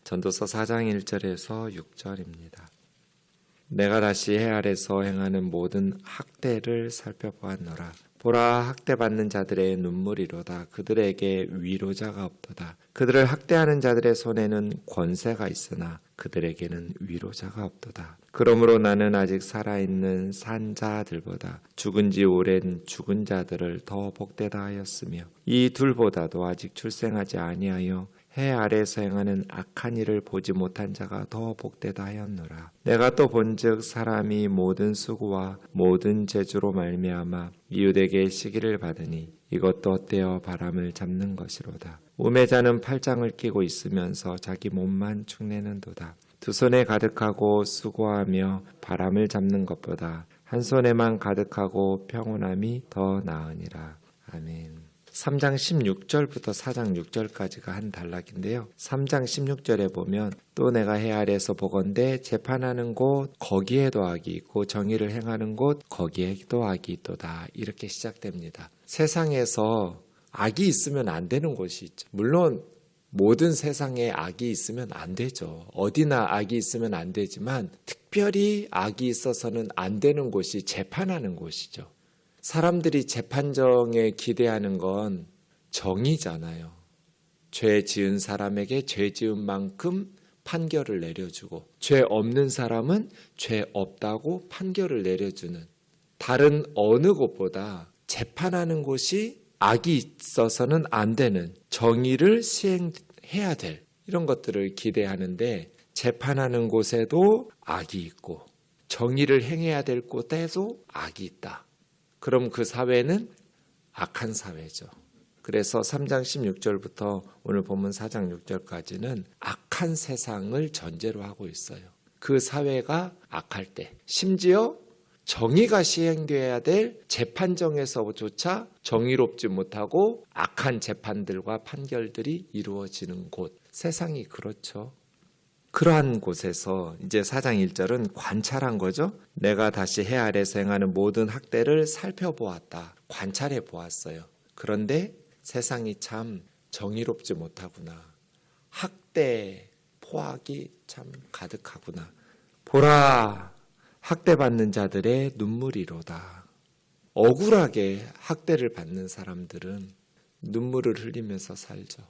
전도서 4장 1절에서 6절입니다. 내가 다시 해 아래서 행하는 모든 학대를 살펴보았노라. 보라, 학대받는 자들의 눈물이로다. 그들에게 위로자가 없도다. 그들을 학대하는 자들의 손에는 권세가 있으나 그들에게는 위로자가 없도다. 그러므로 나는 아직 살아있는 산 자들보다 죽은 지 오랜 죽은 자들을 더 복되다 하였으며 이 둘보다도 아직 출생하지 아니하여 해 아래에서 행하는 악한 일을 보지 못한 자가 더 복되다 하였노라. 내가 또 본즉 사람이 모든 수고와 모든 재주로 말미암아 이웃에게 시기를 받으니 이것도 헛되어 바람을 잡는 것이로다. 우매자는 팔짱을 끼고 있으면서 자기 몸만 축내는도다. 두 손에 가득하고 수고하며 바람을 잡는 것보다 한 손에만 가득하고 평온함이 더 나으니라. 아멘. 3장 16절부터 4장 6절까지가 한 단락인데요. 3장 16절에 보면 또 내가 해 아래에서 보건대 재판하는 곳 거기에도 악이 있고 정의를 행하는 곳 거기에도 악이 있도다. 이렇게 시작됩니다. 세상에서 악이 있으면 안 되는 곳이 있죠. 물론 모든 세상에 악이 있으면 안 되죠. 어디나 악이 있으면 안 되지만 특별히 악이 있어서는 안 되는 곳이 재판하는 곳이죠. 사람들이 재판정에 기대하는 건 정의잖아요. 죄 지은 사람에게 죄 지은 만큼 판결을 내려주고 죄 없는 사람은 죄 없다고 판결을 내려주는 다른 어느 곳보다 재판하는 곳이 악이 있어서는 안 되는 정의를 시행해야 될 이런 것들을 기대하는데 재판하는 곳에도 악이 있고 정의를 행해야 될 곳에도 악이 있다. 그럼 그 사회는 악한 사회죠. 그래서 3장 16절부터 오늘 본문 4장 6절까지는 악한 세상을 전제로 하고 있어요. 그 사회가 악할 때 심지어 정의가 시행되어야 될 재판정에서조차 정의롭지 못하고 악한 재판들과 판결들이 이루어지는 곳. 세상이 그렇죠. 그러한 곳에서 이제 4장 1절은 관찰한 거죠. 내가 다시 해 아래에서 행하는 모든 학대를 살펴보았다. 관찰해 보았어요. 그런데 세상이 참 정의롭지 못하구나. 학대, 포악이 참 가득하구나. 보라, 학대받는 자들의 눈물이로다. 억울하게 학대를 받는 사람들은 눈물을 흘리면서 살죠.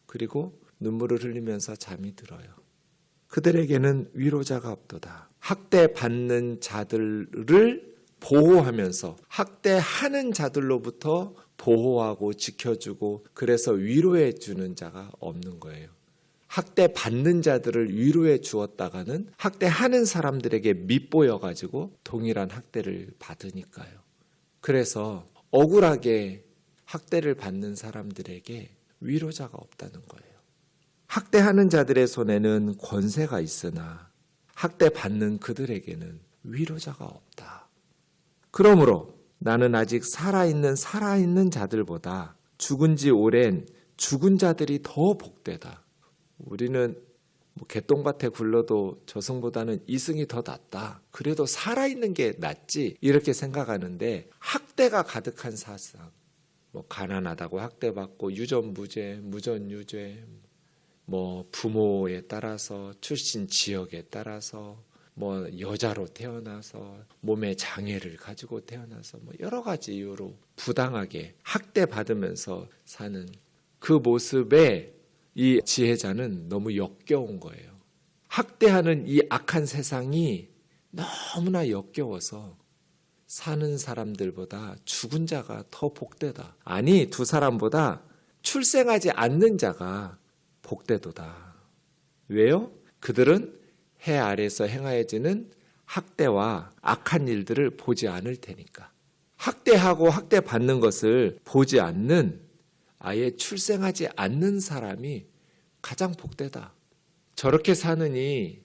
그리고 눈물을 흘리면서 잠이 들어요. 그들에게는 위로자가 없도다. 학대받는 자들을 보호하면서 학대하는 자들로부터 보호하고 지켜주고 그래서 위로해 주는 자가 없는 거예요. 학대받는 자들을 위로해 주었다가는 학대하는 사람들에게 밉보여가지고 동일한 학대를 받으니까요. 그래서 억울하게 학대를 받는 사람들에게 위로자가 없다는 거예요. 학대하는 자들의 손에는 권세가 있으나 학대받는 그들에게는 위로자가 없다. 그러므로 나는 아직 살아있는 자들보다 죽은 지 오랜 죽은 자들이 더 복되다. 우리는 개똥밭에 굴러도 저승보다는 이승이 더 낫다. 그래도 살아있는 게 낫지 이렇게 생각하는데 학대가 가득한 사상, 가난하다고 학대받고 유전무죄, 무전유죄, 부모에 따라서 출신 지역에 따라서 여자로 태어나서 몸에 장애를 가지고 태어나서 여러 가지 이유로 부당하게 학대받으면서 사는 그 모습에 이 지혜자는 너무 역겨운 거예요. 학대하는 이 악한 세상이 너무나 역겨워서 사는 사람들보다 죽은 자가 더 복되다. 아니, 두 사람보다 출생하지 않는 자가 복되도다. 왜요? 그들은 해 아래에서 행하여지는 학대와 악한 일들을 보지 않을 테니까. 학대하고 학대받는 것을 보지 않는 아예 출생하지 않는 사람이 가장 복되다. 저렇게 사느니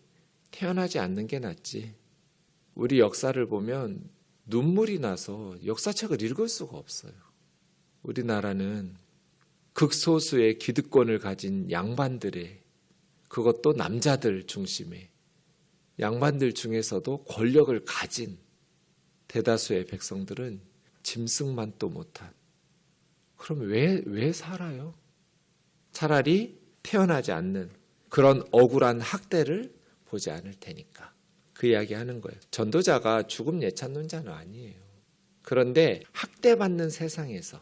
태어나지 않는 게 낫지. 우리 역사를 보면 눈물이 나서 역사책을 읽을 수가 없어요. 우리나라는 극소수의 기득권을 가진 양반들의, 그것도 남자들 중심의 양반들 중에서도 권력을 가진 대다수의 백성들은 짐승만도 못한. 그럼 왜 살아요? 차라리 태어나지 않는 그런 억울한 학대를 보지 않을 테니까. 그 이야기 하는 거예요. 전도자가 죽음 예찬론자는 아니에요. 그런데 학대받는 세상에서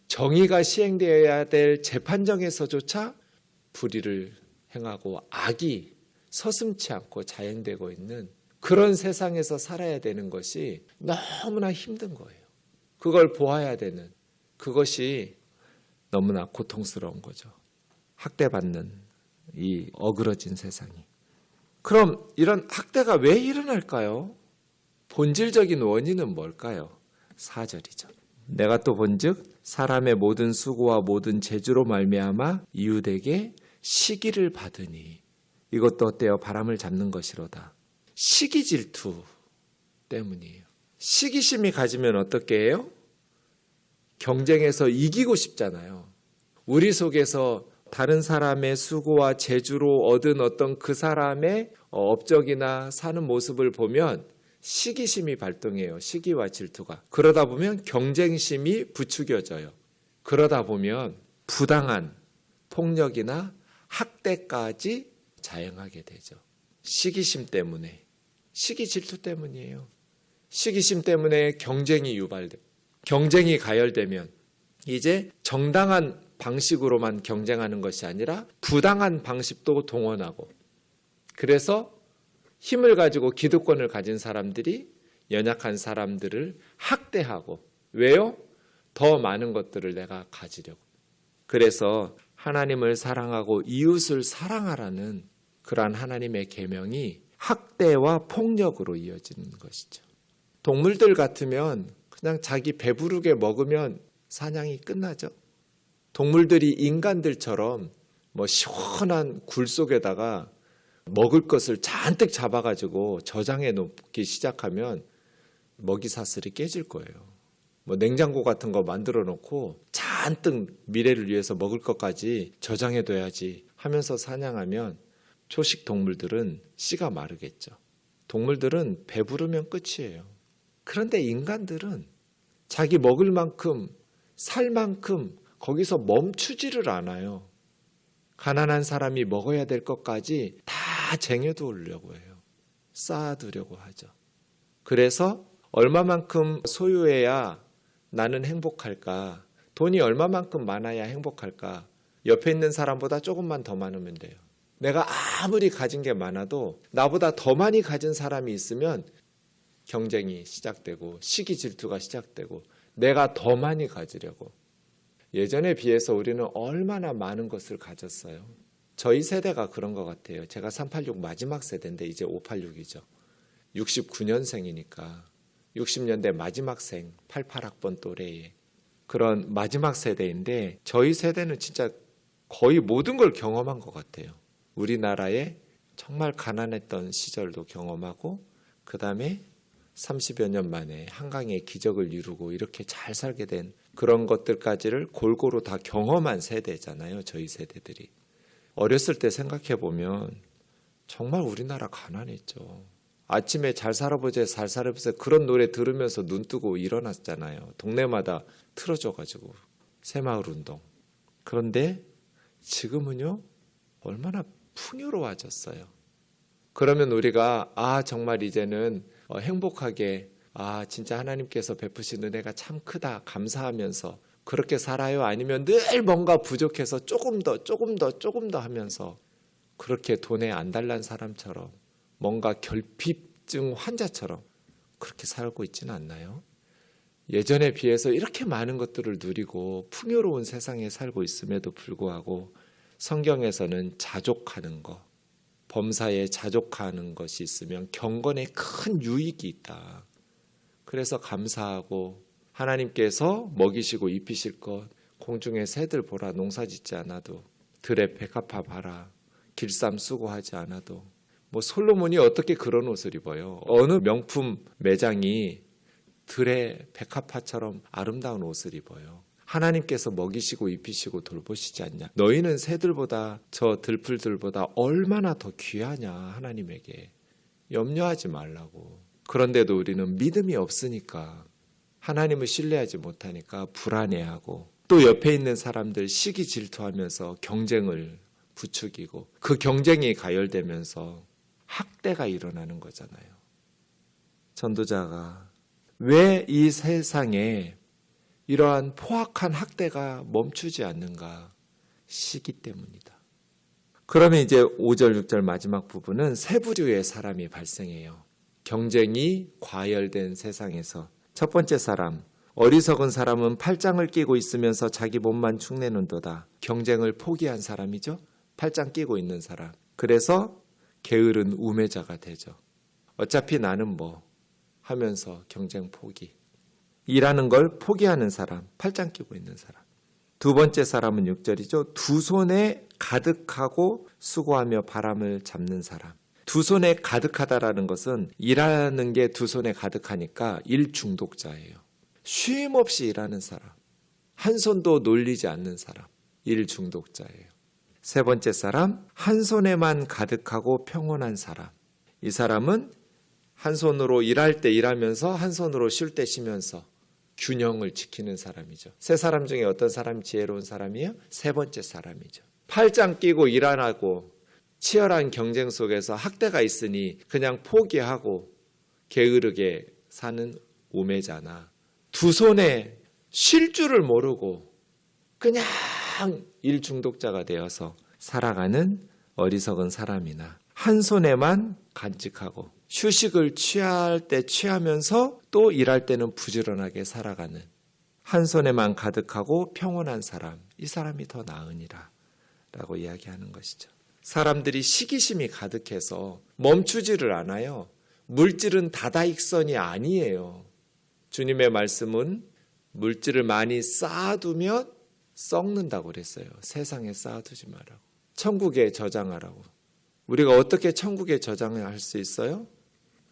정의가 시행되어야 될 재판정에서조차 불의를 행하고 악이 서슴지 않고 자행되고 있는 그런 세상에서 살아야 되는 것이 너무나 힘든 거예요. 그걸 보아야 되는 그것이 너무나 고통스러운 거죠. 학대받는 이 어그러진 세상이. 그럼 이런 학대가 왜 일어날까요? 본질적인 원인은 뭘까요? 4절이죠. 내가 또 본즉 사람의 모든 수고와 모든 재주로 말미암아 이웃에게 시기를 받으니 이것도 어때요? 바람을 잡는 것이로다. 시기 질투 때문이에요. 시기심이 가지면 어떻게 해요? 경쟁에서 이기고 싶잖아요. 우리 속에서 다른 사람의 수고와 재주로 얻은 어떤 그 사람의 업적이나 사는 모습을 보면 시기심이 발동해요. 시기와 질투가. 그러다 보면 경쟁심이 부추겨져요. 그러다 보면 부당한 폭력이나 학대까지 자행하게 되죠. 시기심 때문에. 시기 질투 때문이에요. 시기심 때문에 경쟁이 유발돼요. 경쟁이 가열되면 이제 정당한 방식으로만 경쟁하는 것이 아니라 부당한 방식도 동원하고, 그래서 힘을 가지고 기득권을 가진 사람들이 연약한 사람들을 학대하고, 왜요? 더 많은 것들을 내가 가지려고. 그래서 하나님을 사랑하고 이웃을 사랑하라는 그러한 하나님의 계명이 학대와 폭력으로 이어지는 것이죠. 동물들 같으면 그냥 자기 배부르게 먹으면 사냥이 끝나죠. 동물들이 인간들처럼 시원한 굴 속에다가 먹을 것을 잔뜩 잡아가지고 저장해 놓기 시작하면 먹이 사슬이 깨질 거예요. 냉장고 같은 거 만들어 놓고 잔뜩 미래를 위해서 먹을 것까지 저장해 둬야지 하면서 사냥하면 초식 동물들은 씨가 마르겠죠. 동물들은 배부르면 끝이에요. 그런데 인간들은 자기 먹을 만큼 살 만큼 거기서 멈추지를 않아요. 가난한 사람이 먹어야 될 것까지 다 쟁여두려고 해요. 쌓아두려고 하죠. 그래서 얼마만큼 소유해야 나는 행복할까? 돈이 얼마만큼 많아야 행복할까? 옆에 있는 사람보다 조금만 더 많으면 돼요. 내가 아무리 가진 게 많아도 나보다 더 많이 가진 사람이 있으면 경쟁이 시작되고 시기 질투가 시작되고 내가 더 많이 가지려고. 예전에 비해서 우리는 얼마나 많은 것을 가졌어요. 저희 세대가 그런 것 같아요. 제가 386 마지막 세대인데 이제 586이죠. 69년생이니까 60년대 마지막 생 88학번 또래의 그런 마지막 세대인데 저희 세대는 진짜 거의 모든 걸 경험한 것 같아요. 우리나라에 정말 가난했던 시절도 경험하고 그 다음에 30여 년 만에 한강의 기적을 이루고 이렇게 잘 살게 된 그런 것들까지를 골고루 다 경험한 세대잖아요. 저희 세대들이. 어렸을 때 생각해 보면 정말 우리나라 가난했죠. 아침에 잘 살아보자 잘 살아보자 그런 노래 들으면서 눈 뜨고 일어났잖아요. 동네마다 틀어줘가지고 새마을 운동. 그런데 지금은요 얼마나 풍요로워졌어요. 그러면 우리가 정말 이제는 행복하게 진짜 하나님께서 베푸신 은혜가 참 크다 감사하면서 그렇게 살아요? 아니면 늘 뭔가 부족해서 조금 더 하면서 그렇게 돈에 안달난 사람처럼 뭔가 결핍증 환자처럼 그렇게 살고 있지는 않나요? 예전에 비해서 이렇게 많은 것들을 누리고 풍요로운 세상에 살고 있음에도 불구하고 성경에서는 자족하는 것, 범사에 자족하는 것이 있으면 경건에 큰 유익이 있다. 그래서 감사하고 하나님께서 먹이시고 입히실 것, 공중의 새들 보라 농사짓지 않아도 들에 백합화 봐라 길쌈 수고하지 않아도 솔로몬이 어떻게 그런 옷을 입어요? 어느 명품 매장이 들에 백합화처럼 아름다운 옷을 입어요. 하나님께서 먹이시고 입히시고 돌보시지 않냐? 너희는 새들보다 저 들풀들보다 얼마나 더 귀하냐 하나님에게. 염려하지 말라고. 그런데도 우리는 믿음이 없으니까 하나님을 신뢰하지 못하니까 불안해하고 또 옆에 있는 사람들 시기 질투하면서 경쟁을 부추기고 그 경쟁이 가열되면서 학대가 일어나는 거잖아요. 전도자가 왜 이 세상에 이러한 포악한 학대가 멈추지 않는가? 시기 때문이다. 그러면 이제 5절, 6절 마지막 부분은 세 부류의 사람이 발생해요. 경쟁이 과열된 세상에서 첫 번째 사람, 어리석은 사람은 팔짱을 끼고 있으면서 자기 몸만 축내는도다. 경쟁을 포기한 사람이죠. 팔짱 끼고 있는 사람. 그래서 게으른 우매자가 되죠. 어차피 나는 뭐 하면서 경쟁 포기. 일하는 걸 포기하는 사람, 팔짱 끼고 있는 사람. 두 번째 사람은 6절이죠. 두 손에 가득하고 수고하며 바람을 잡는 사람. 두 손에 가득하다라는 것은 일하는 게 두 손에 가득하니까 일 중독자예요. 쉼 없이 일하는 사람. 한 손도 놀리지 않는 사람. 일 중독자예요. 세 번째 사람, 한 손에만 가득하고 평온한 사람. 이 사람은 한 손으로 일할 때 일하면서 한 손으로 쉴 때 쉬면서 균형을 지키는 사람이죠. 세 사람 중에 어떤 사람이 지혜로운 사람이에요? 세 번째 사람이죠. 팔짱 끼고 일 안 하고 치열한 경쟁 속에서 학대가 있으니 그냥 포기하고 게으르게 사는 우매자나 두 손에 쉴 줄을 모르고 그냥 일 중독자가 되어서 살아가는 어리석은 사람이나 한 손에만 간직하고 휴식을 취할 때 취하면서 또 일할 때는 부지런하게 살아가는 한 손에만 가득하고 평온한 사람, 이 사람이 더 나으니라 라고 이야기하는 것이죠. 사람들이 시기심이 가득해서 멈추지를 않아요. 물질은 다다익선이 아니에요. 주님의 말씀은 물질을 많이 쌓아두면 썩는다고 그랬어요. 세상에 쌓아두지 말라고. 천국에 저장하라고. 우리가 어떻게 천국에 저장을 할 수 있어요?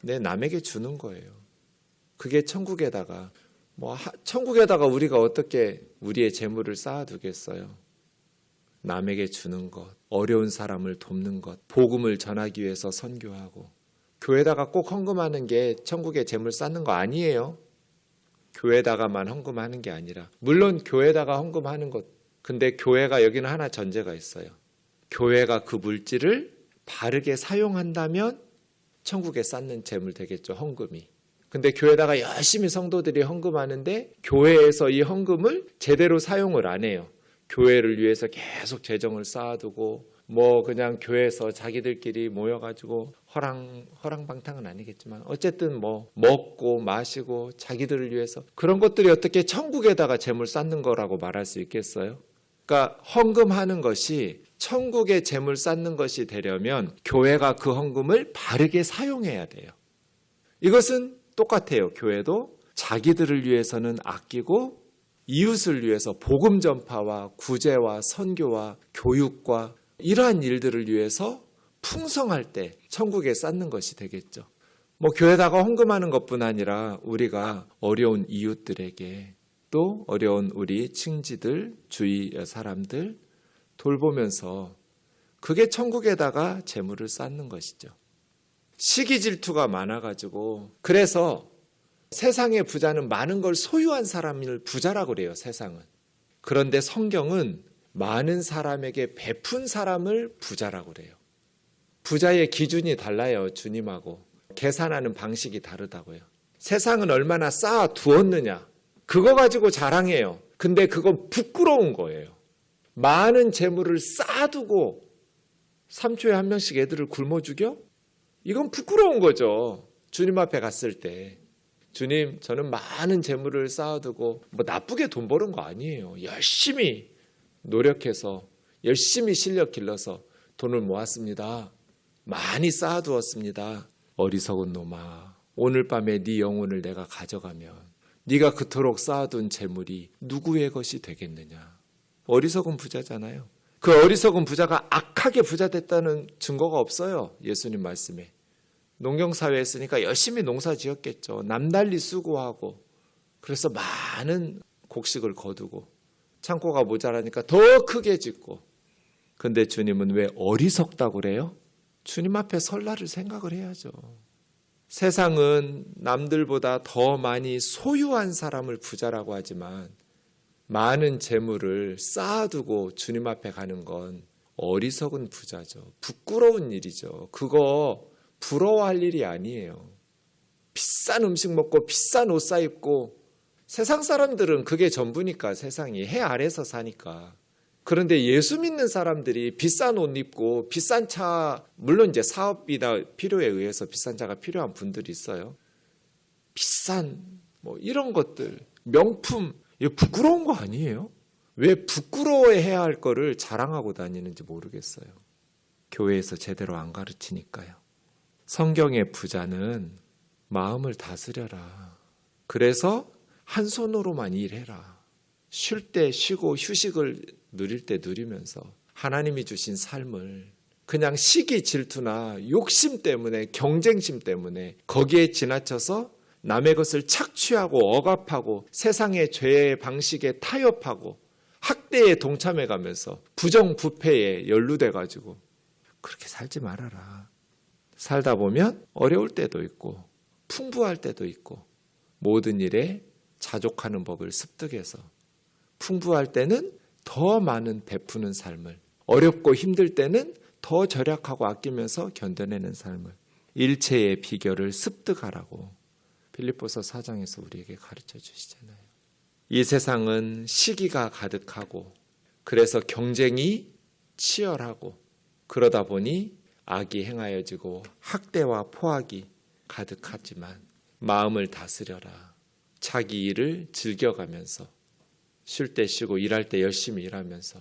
내 남에게 주는 거예요. 그게 천국에다가 천국에다가 우리가 어떻게 우리의 재물을 쌓아두겠어요? 남에게 주는 것, 어려운 사람을 돕는 것, 복음을 전하기 위해서 선교하고 교회에다가 꼭 헌금하는 게 천국에 재물 쌓는 거 아니에요. 교회에다가만 헌금하는 게 아니라 물론 교회에다가 헌금하는 것, 근데 교회가 여기는 하나 전제가 있어요. 교회가 그 물질을 바르게 사용한다면 천국에 쌓는 재물 되겠죠. 헌금이. 근데 교회에다가 열심히 성도들이 헌금하는데 교회에서 이 헌금을 제대로 사용을 안 해요. 교회를 위해서 계속 재정을 쌓아두고 그냥 교회에서 자기들끼리 모여가지고 허랑방탕은 아니겠지만 어쨌든 먹고 마시고 자기들을 위해서 그런 것들이 어떻게 천국에다가 재물 쌓는 거라고 말할 수 있겠어요? 그러니까 헌금하는 것이 천국에 재물 쌓는 것이 되려면 교회가 그 헌금을 바르게 사용해야 돼요. 이것은 똑같아요. 교회도 자기들을 위해서는 아끼고 이웃을 위해서 복음 전파와 구제와 선교와 교육과 이러한 일들을 위해서 풍성할 때 천국에 쌓는 것이 되겠죠. 교회에다가 헌금하는 것뿐 아니라 우리가 어려운 이웃들에게 또 어려운 우리 친지들, 주위 사람들 돌보면서 그게 천국에다가 재물을 쌓는 것이죠. 시기 질투가 많아가지고 그래서 세상의 부자는 많은 걸 소유한 사람을 부자라고 그래요. 세상은. 그런데 성경은 많은 사람에게 베푼 사람을 부자라고 그래요. 부자의 기준이 달라요. 주님하고. 계산하는 방식이 다르다고요. 세상은 얼마나 쌓아두었느냐. 그거 가지고 자랑해요. 근데 그건 부끄러운 거예요. 많은 재물을 쌓아두고 3초에 한 명씩 애들을 굶어 죽여? 이건 부끄러운 거죠. 주님 앞에 갔을 때. 주님, 저는 많은 재물을 쌓아두고 나쁘게 돈 버는 거 아니에요. 열심히 노력해서 열심히 실력 길러서 돈을 모았습니다. 많이 쌓아두었습니다. 어리석은 놈아, 오늘 밤에 네 영혼을 내가 가져가면 네가 그토록 쌓아둔 재물이 누구의 것이 되겠느냐. 어리석은 부자잖아요. 그 어리석은 부자가 악하게 부자 됐다는 증거가 없어요. 예수님 말씀에. 농경사회에 있으니까 열심히 농사 지었겠죠. 남달리 수고하고 그래서 많은 곡식을 거두고 창고가 모자라니까 더 크게 짓고. 근데 주님은 왜 어리석다고 그래요? 주님 앞에 설 날을 생각을 해야죠. 세상은 남들보다 더 많이 소유한 사람을 부자라고 하지만 많은 재물을 쌓아두고 주님 앞에 가는 건 어리석은 부자죠. 부끄러운 일이죠. 그거 부러워할 일이 아니에요. 비싼 음식 먹고 비싼 옷 사입고 세상 사람들은 그게 전부니까 세상이 해 아래서 사니까. 그런데 예수 믿는 사람들이 비싼 옷 입고 비싼 차, 물론 이제 사업이나 필요에 의해서 비싼 차가 필요한 분들이 있어요. 비싼 뭐 이런 것들, 명품, 이거 부끄러운 거 아니에요? 왜 부끄러워해야 할 거를 자랑하고 다니는지 모르겠어요. 교회에서 제대로 안 가르치니까요. 성경의 부자는 마음을 다스려라. 그래서 한 손으로만 일해라. 쉴 때 쉬고 휴식을 누릴 때 누리면서 하나님이 주신 삶을 그냥 시기 질투나 욕심 때문에 경쟁심 때문에 거기에 지나쳐서 남의 것을 착취하고 억압하고 세상의 죄의 방식에 타협하고 학대에 동참해가면서 부정부패에 연루돼가지고 그렇게 살지 말아라. 살다 보면 어려울 때도 있고 풍부할 때도 있고 모든 일에 자족하는 법을 습득해서 풍부할 때는 더 많은 베푸는 삶을, 어렵고 힘들 때는 더 절약하고 아끼면서 견뎌내는 삶을, 일체의 비결을 습득하라고 빌립보서 4장에서 우리에게 가르쳐 주시잖아요. 이 세상은 시기가 가득하고 그래서 경쟁이 치열하고 그러다 보니 악이 행하여지고 학대와 포악이 가득하지만 마음을 다스려라. 자기 일을 즐겨가면서 쉴 때 쉬고 일할 때 열심히 일하면서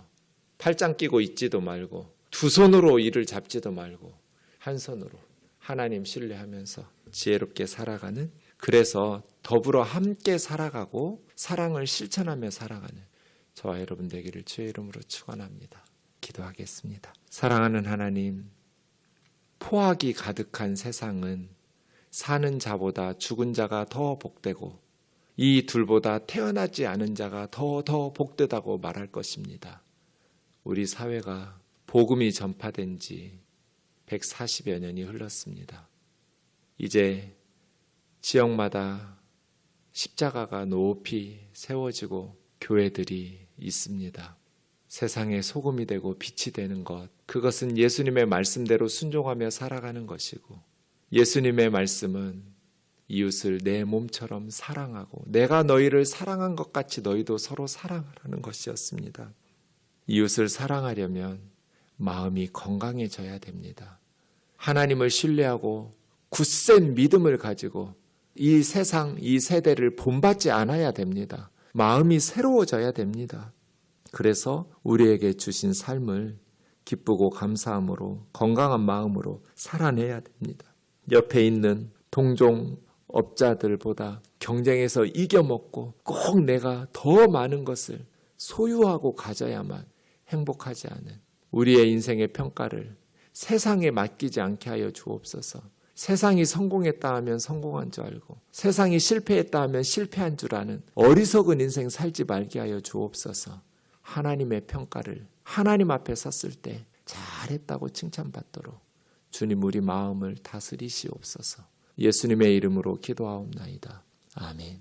팔짱 끼고 있지도 말고 두 손으로 일을 잡지도 말고 한 손으로 하나님 신뢰하면서 지혜롭게 살아가는, 그래서 더불어 함께 살아가고 사랑을 실천하며 살아가는 저와 여러분 되기를 주의 이름으로 축원합니다. 기도하겠습니다. 사랑하는 하나님, 포악이 가득한 세상은 사는 자보다 죽은 자가 더 복되고 이 둘보다 태어나지 않은 자가 더 복되다고 말할 것입니다. 우리 사회가 복음이 전파된 지 140여 년이 흘렀습니다. 이제 지역마다 십자가가 높이 세워지고 교회들이 있습니다. 세상의 소금이 되고 빛이 되는 것, 그것은 예수님의 말씀대로 순종하며 살아가는 것이고, 예수님의 말씀은 이웃을 내 몸처럼 사랑하고 내가 너희를 사랑한 것 같이 너희도 서로 사랑하라는 것이었습니다. 이웃을 사랑하려면 마음이 건강해져야 됩니다. 하나님을 신뢰하고 굳센 믿음을 가지고 이 세상, 이 세대를 본받지 않아야 됩니다. 마음이 새로워져야 됩니다. 그래서 우리에게 주신 삶을 기쁘고 감사함으로 건강한 마음으로 살아내야 됩니다. 옆에 있는 동종업자들보다 경쟁에서 이겨먹고 꼭 내가 더 많은 것을 소유하고 가져야만 행복하지 않은 우리의 인생의 평가를 세상에 맡기지 않게 하여 주옵소서. 세상이 성공했다 하면 성공한 줄 알고 세상이 실패했다 하면 실패한 줄 아는 어리석은 인생 살지 말게 하여 주옵소서. 하나님의 평가를 하나님 앞에 섰을 때 잘했다고 칭찬받도록 주님 우리 마음을 다스리시옵소서. 예수님의 이름으로 기도하옵나이다. 아멘.